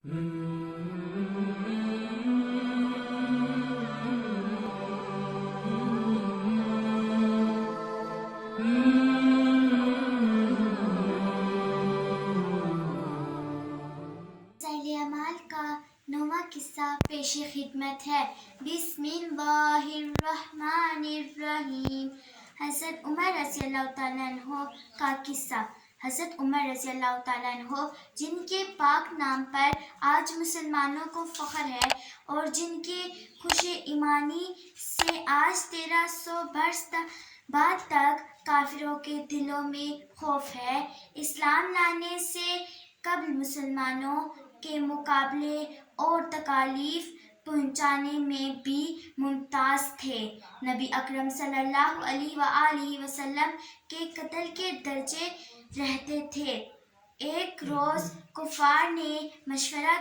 ذیل اعمال کا 9واں قصہ پیش خدمت ہے۔ بسم اللہ الرحمن الرحیم۔ حضرت عمر رضی اللہ تعالیٰ عنہ کا قصہ۔ حضرت عمر رضی اللہ تعالیٰ عنہ جن کے پاک نام پر آج مسلمانوں کو فخر ہے اور جن کے خوش ایمانی سے آج 1300 برس بعد تک کافروں کے دلوں میں خوف ہے، اسلام لانے سے قبل مسلمانوں کے مقابلے اور تکالیف پہنچانے میں بھی ممتاز تھے۔ نبی اکرم صلی اللہ علیہ وآلہ وسلم کے قتل کے درجے رہتے تھے۔ ایک روز کفار نے مشورہ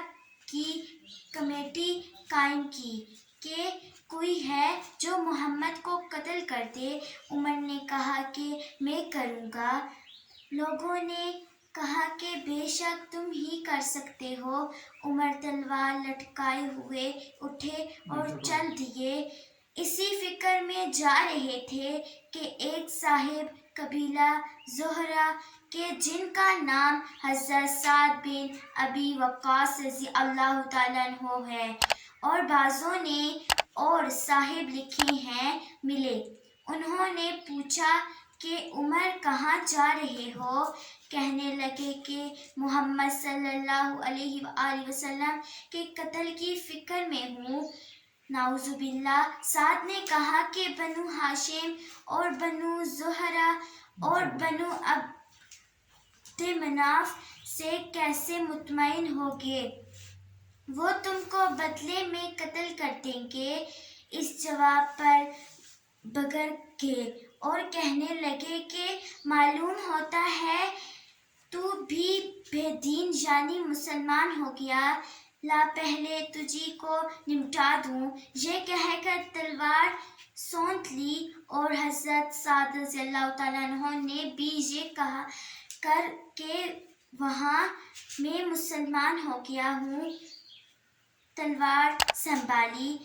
کی کمیٹی قائم کی کہ کوئی ہے جو محمد کو قتل کر دے۔ عمر نے کہا کہ میں کروں گا۔ لوگوں نے کہا کہ بے شک تم ہی کر سکتے ہو۔ عمر تلوار لٹکائے ہوئے اٹھے اور چل دیے۔ اسی فکر میں جا رہے تھے کہ ایک صاحب قبیلہ زہرہ کے جن کا نام حضرت سعد بن ابی وقاص رضی اللہ تعالیٰ عنہ ہے اور بعضوں نے اور صاحب لکھے ہیں، ملے۔ انہوں نے پوچھا کہ عمر کہاں جا رہے ہو؟ کہنے لگے کہ محمد صلی اللہ علیہ وآلہ وسلم کے قتل کی فکر میں ہوں۔ نعوذ باللہ۔ سعد نے کہا کہ بنو ہاشم اور بنو زہرہ اور بنو عبد مناف سے کیسے مطمئن ہوگے؟ وہ تم کو بدلے میں قتل کر دیں گے۔ اس جواب پر بگڑ گئے اور کہنے لگے کہ معلوم ہوتا ہے تو بھی بے دین یعنی مسلمان ہو گیا، لا پہلے تجھی کو نمٹا دوں۔ یہ کہہ کر تلوار سونت لی اور حضرت سعد رضی اللہ تعالیٰ عنہ نے بھی یہ کہا کر کہ وہاں میں مسلمان ہو گیا ہوں، تلوار سنبھالی۔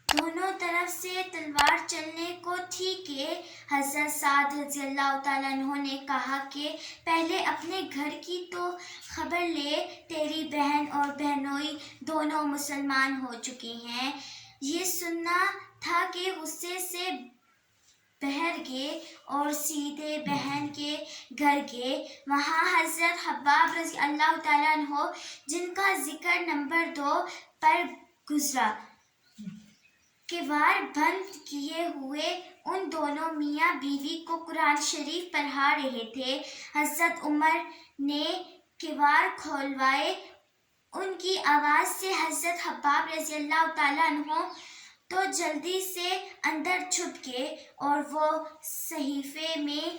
دونوں طرف سے تلوار چلنے کو تھی کہ حضرت سعد رضی اللہ تعالیٰ عنہ نے کہا کہ پہلے اپنے گھر کی تو خبر لے، تیری بہن اور بہنوئی دونوں مسلمان ہو چکی ہیں۔ یہ سنا تھا کہ غصے سے بہر گئے اور سیدھے بہن کے گھر گئے۔ وہاں حضرت حباب رضی اللہ تعالیٰ عنہ جن کا ذکر نمبر 2 پر گزرا، کیوار بند کیے ہوئے ان دونوں میاں بیوی کو قرآن شریف پڑھا رہے تھے۔ حضرت عمر نے کیوار کھولوائے۔ ان کی آواز سے حضرت حباب رضی اللہ تعالیٰ عنہ تو جلدی سے اندر چھپ گئے اور وہ صحیفے میں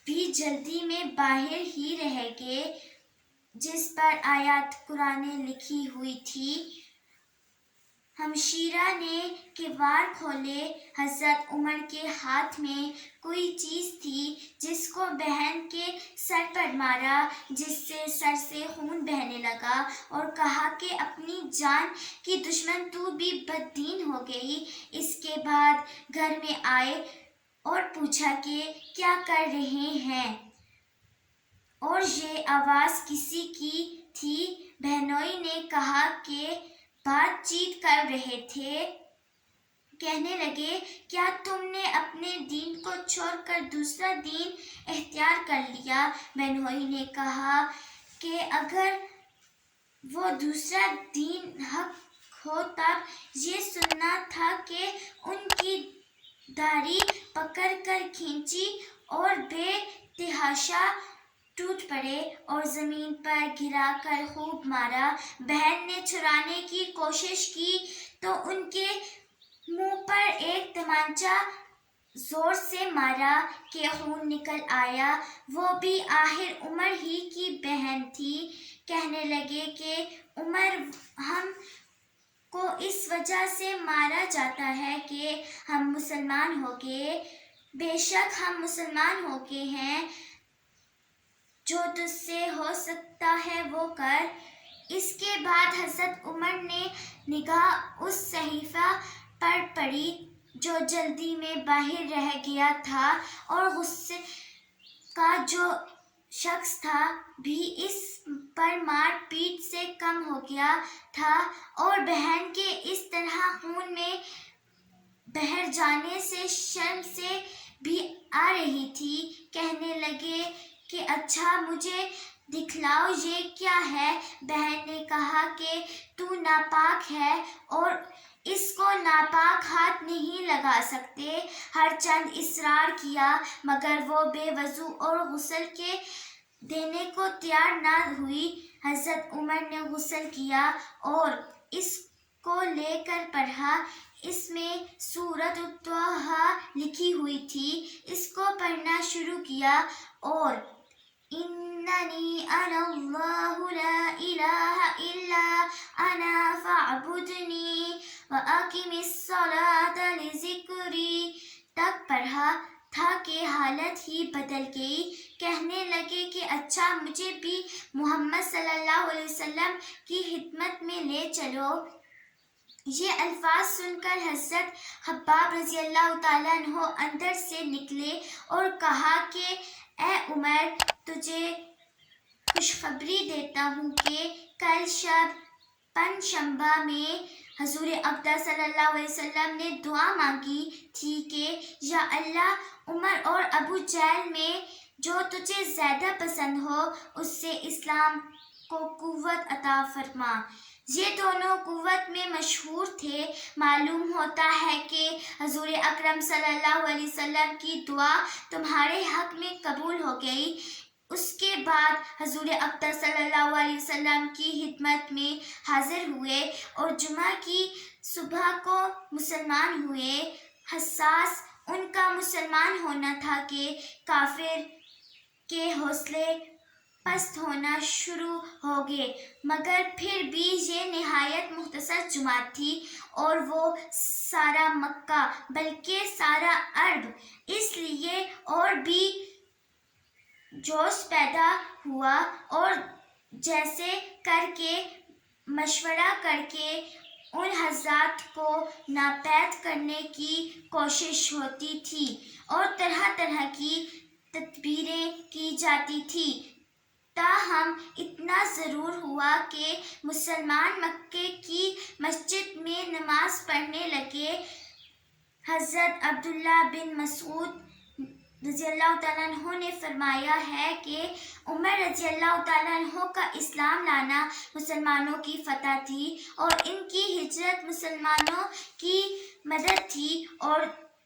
بھی جلدی میں باہر ہی رہ گئے جس پر آیات قرآن لکھی ہوئی تھی۔ ہمشیرہ نے کیوار کھولے۔ حضرت عمر کے ہاتھ میں کوئی چیز تھی جس کو بہن کے سر پر مارا، جس سے سر سے خون بہنے لگا اور کہا کہ اپنی جان کی دشمن تو بھی بددین ہو گئی۔ اس کے بعد گھر میں آئے اور پوچھا کہ کیا کر رہے ہیں اور یہ آواز کسی کی تھی؟ بہنوئی نے کہا کہ بات چیت کر رہے تھے۔ کہنے لگے کیا تم نے اپنے دین کو چھوڑ کر دوسرا دین اختیار کر لیا؟ بہنوئی نے کہا کہ اگر وہ دوسرا دین حق ہو تب یہ سننا تھا کہ ان کی داڑھی پکڑ کر کھینچی اور بے تحاشا ٹوٹ پڑے اور زمین پر گرا کر خوب مارا۔ بہن نے چھڑانے کی کوشش کی تو ان کے منہ پر ایک تمانچہ زور سے مارا کہ خون نکل آیا۔ وہ بھی آخر عمر ہی کی بہن تھی۔ کہنے لگے کہ عمر، ہم کو اس وجہ سے مارا جاتا ہے کہ ہم مسلمان ہو گئے۔ بے شک ہم مسلمان ہو گئے ہیں، جو تجھ سے ہو سکتا ہے وہ کر۔ اس کے بعد حضرت عمر نے نگاہ اس صحیفہ پر پڑی جو جلدی میں باہر رہ گیا تھا، اور غصے کا جو شخص تھا بھی اس پر مار پیٹ سے کم ہو گیا تھا، اور بہن کے اس طرح خون میں بہر جانے سے شرم سے بھی آ رہی تھی۔ کہنے لگے کہ اچھا مجھے دکھلاؤ یہ کیا ہے؟ بہن نے کہا کہ تو ناپاک ہے اور اس کو ناپاک ہاتھ نہیں لگا سکتے۔ ہر چند اصرار کیا مگر وہ بے وضو اور غسل کے دینے کو تیار نہ ہوئی۔ حضرت عمر نے غسل کیا اور اس کو لے کر پڑھا۔ اس میں سورۃ طٰہٰ لکھی ہوئی تھی۔ اس کو پڑھنا شروع کیا اور اننی انا اللہ لا الہ الا انا فاعبدنی واقم الصلاۃ لذکری تک پڑھا تھا کہ حالت ہی بدل گئی۔ کہنے لگے کہ اچھا مجھے بھی محمد صلی اللہ علیہ وسلم کی خدمت میں لے چلو۔ یہ الفاظ سن کر حضرت خباب رضی اللہ تعالیٰ عنہ اندر سے نکلے اور کہا کہ اے عمر، تجھے خوشخبری دیتا ہوں کہ کل شب پنجشنبہ میں حضور اقدس صلی اللہ علیہ وسلم نے دعا مانگی تھی کہ یا اللہ عمر اور ابو جہل میں جو تجھے زیادہ پسند ہو اس سے اسلام کو قوت عطا فرما۔ یہ دونوں قوت میں مشہور تھے۔ معلوم ہوتا ہے کہ حضور اکرم صلی اللہ علیہ وسلم کی دعا تمہارے حق میں قبول ہو گئی۔ اس کے بعد حضور اقدس صلی اللہ علیہ وسلم کی خدمت میں حاضر ہوئے اور جمعہ کی صبح کو مسلمان ہوئے۔ حساس ان کا مسلمان ہونا تھا کہ کافر کے حوصلے پست ہونا شروع ہو گئے، مگر پھر بھی یہ نہایت مختصر جمعہ تھی اور وہ سارا مکہ بلکہ سارا عرب اس لیے اور بھی جوش پیدا ہوا، اور جیسے کر کے مشورہ کر کے ان حضرات کو ناپید کرنے کی کوشش ہوتی تھی اور طرح طرح کی تدبیریں کی جاتی تھی۔ تاہم اتنا ضرور ہوا کہ مسلمان مکے کی مسجد میں نماز پڑھنے لگے۔ حضرت عبداللہ بن مسعود رضی اللہ تعالیٰ عنہ نے فرمایا ہے کہ عمر رضی اللہ تعالیٰ عنہ کا اسلام لانا مسلمانوں کی فتح تھی اور ان کی ہجرت مسلمانوں کی مدد تھی اور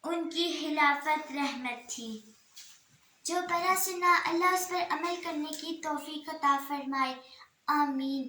ان کی خلافت رحمت تھی۔ جو پڑھا سنا اللہ اس پر عمل کرنے کی توفیق عطا فرمائے، آمین۔